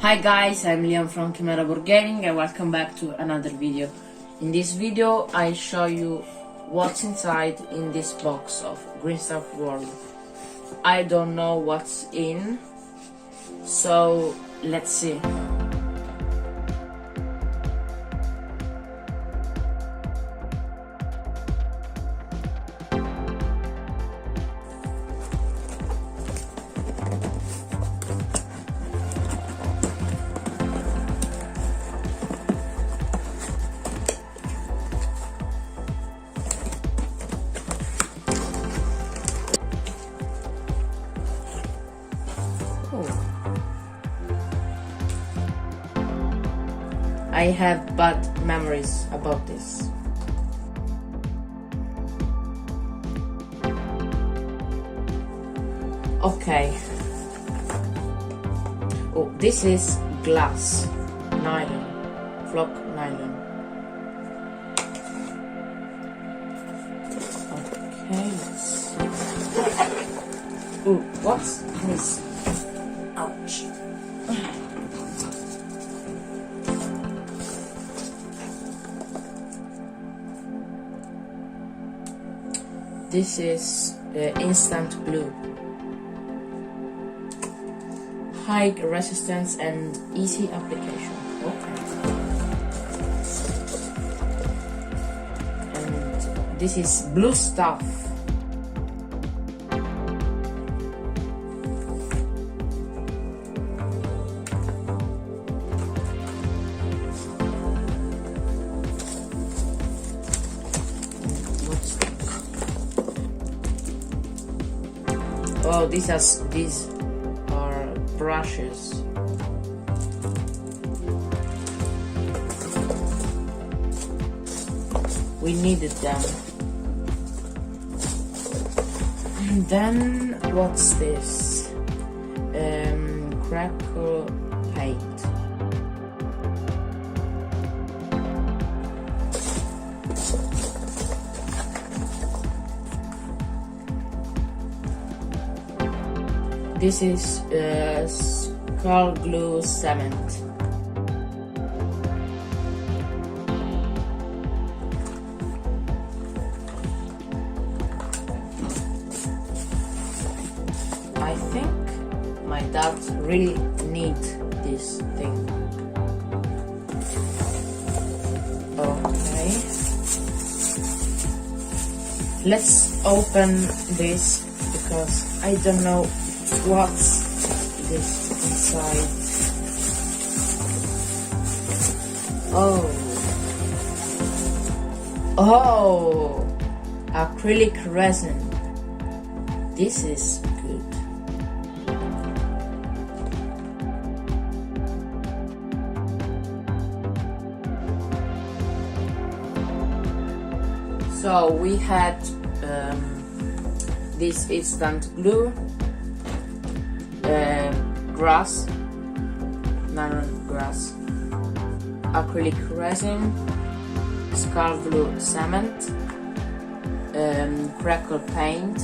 Hi guys, I'm Leon from Wargaming and welcome back to another video. In this video I show you what's inside in this box of Green Stuff World. I don't know what's in, so let's see. I have bad memories about this. Okay. Oh, this is glass, nylon, flock nylon. Okay, let's see. Oh, what's this? Ouch. This is instant glue. High resistance and easy application. Okay. And this is blue stuff. Oh, these are brushes. We needed them. And then what's this? Crackle paint. This is skull glue cement. I think my dad really needs this thing. Okay. Let's open this because I don't know what's this inside. Oh, acrylic resin. This is good. So we had this instant glue, grass, nylon grass, acrylic resin, skull glue cement, crackle paint,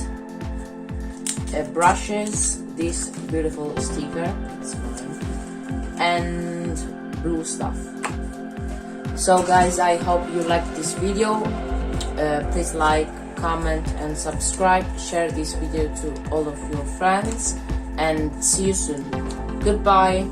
brushes, this beautiful sticker, it's mine, and blue stuff. So guys, I hope you liked this video. Please like, comment and subscribe, share this video to all of your friends, and see you soon. Goodbye.